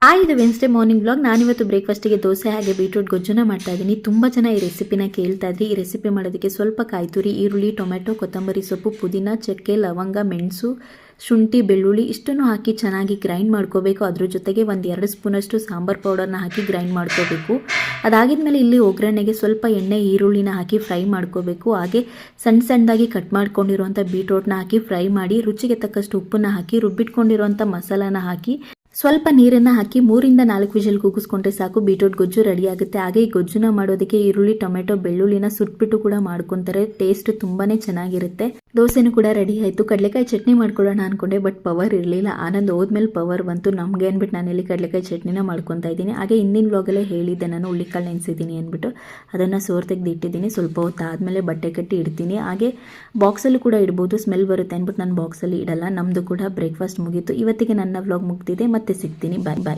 Hi, ಇದು Wednesday morning blog. ನಾನಿವತ್ತು ಬ್ರೇಕ್ಫಾಸ್ಟಿಗೆ ದೋಸೆ ಹಾಗೆ ಬೀಟ್ರೂಟ್ ಗೊಜ್ಜುನ ಮಾಡ್ತಾ ಇದ್ದೀನಿ. ತುಂಬ ಜನ ಈ ರೆಸಿಪಿನ ಕೇಳ್ತಾ ಇದ್ರಿ. ಈ ರೆಸಿಪಿ ಮಾಡೋದಕ್ಕೆ ಸ್ವಲ್ಪ ಕಾಯಿ ತುರಿ, ಈರುಳ್ಳಿ, ಟೊಮೆಟೊ, ಕೊತ್ತಂಬರಿ ಸೊಪ್ಪು, ಪುದೀನ, ಚಕ್ಕೆ, ಲವಂಗ, ಮೆಣಸು, ಶುಂಠಿ, ಬೆಳ್ಳುಳ್ಳಿ ಇಷ್ಟನ್ನು ಹಾಕಿ ಚೆನ್ನಾಗಿ ಗ್ರೈಂಡ್ ಮಾಡ್ಕೋಬೇಕು. ಅದ್ರ ಜೊತೆಗೆ 1-2 ಸ್ಪೂನಷ್ಟು ಸಾಂಬಾರ್ ಪೌಡರ್ನ ಹಾಕಿ ಗ್ರೈಂಡ್ ಮಾಡ್ಕೋಬೇಕು. ಅದಾಗಿದ್ಮೇಲೆ ಇಲ್ಲಿ ಒಗ್ಗರಣೆಗೆ ಸ್ವಲ್ಪ ಎಣ್ಣೆ, ಈರುಳ್ಳಿನ ಹಾಕಿ ಫ್ರೈ ಮಾಡ್ಕೋಬೇಕು. ಹಾಗೆ ಸಣ್ಣದಾಗಿ ಕಟ್ ಮಾಡ್ಕೊಂಡಿರುವಂಥ ಬೀಟ್ರೂಟ್ನ ಹಾಕಿ ಫ್ರೈ ಮಾಡಿ, ರುಚಿಗೆ ತಕ್ಕಷ್ಟು ಉಪ್ಪನ್ನ ಹಾಕಿ, ರುಬ್ಬಿಟ್ಕೊಂಡಿರುವಂಥ ಮಸಾಲಾನ ಹಾಕಿ ಸ್ವಲ್ಪ ನೀರನ್ನು ಹಾಕಿ 3-4 ವಿಷಲ್ ಕೂಗಿಸ್ಕೊಂಡ್ರೆ ಸಾಕು, ಬೀಟ್ರೂಟ್ ಗೊಜ್ಜು ರೆಡಿ ಆಗುತ್ತೆ. ಹಾಗೆ ಈ ಗೊಜ್ಜುನ ಮಾಡೋದಕ್ಕೆ ಈರುಳ್ಳಿ, ಟೊಮೆಟೊ, ಬೆಳ್ಳುಳ್ಳಿನ ಸುಟ್ಬಿಟ್ಟು ಕೂಡ ಮಾಡ್ಕೊತಾರೆ. ಟೇಸ್ಟ್ ತುಂಬಾನೇ ಚೆನ್ನಾಗಿರುತ್ತೆ. ದೋಸೆನೂ ಕೂಡ ರೆಡಿ ಆಯಿತು. ಕಡಲೆಕಾಯಿ ಚಟ್ನಿ ಮಾಡ್ಕೊಳ್ಳೋಣ ಅನ್ಕೊಂಡೆ, ಬಟ್ ಪವರ್ ಇರಲಿಲ್ಲ. ಆನಂದ್ ಹೋದ್ಮೇಲೆ ಪವರ್ ಬಂತು ನಮಗೆ ಅಂದ್ಬಿಟ್ಟು ನಾನಿಲ್ಲಿ ಕಡಲೆಕಾಯಿ ಚಟ್ನಿನ ಮಾಡ್ಕೊತಾ ಇದ್ದೀನಿ. ಹಾಗೆ ಹಿಂದಿನ ಬ್ಲಾಗಲ್ಲೇ ಹೇಳಿದ್ದೆ ನಾನು ಹುಳ್ಳಿಕಾಳು ನೆನೆಸಿದ್ದೀನಿ ಅಂದ್ಬಿಟ್ಟು, ಅದನ್ನು ಸೋರ್ ತೆಗೆದು ಇಟ್ಟಿದ್ದೀನಿ. ಸ್ವಲ್ಪ ಹೊತ್ತು ಆದಮೇಲೆ ಬಟ್ಟೆ ಕಟ್ಟಿ ಇಡ್ತೀನಿ. ಹಾಗೆ ಬಾಕ್ಸಲ್ಲೂ ಕೂಡ ಇಡ್ಬೋದು, ಸ್ಮೆಲ್ ಬರುತ್ತೆ ಅಂದ್ಬಿಟ್ಟು ನಾನು ಬಾಕ್ಸಲ್ಲಿ ಇಡಲ್ಲ. ನಮ್ಮದು ಕೂಡ ಬ್ರೇಕ್ಫಾಸ್ಟ್ ಮುಗೀತು. ಇವತ್ತಿಗೆ ನನ್ನ ವ್ಲಾಗ್ ಮುಗ್ದಿದೆ. ಮತ್ತೆ ಸಿಗ್ತೀನಿ. ಬಾಯ್ ಬಾಯ್.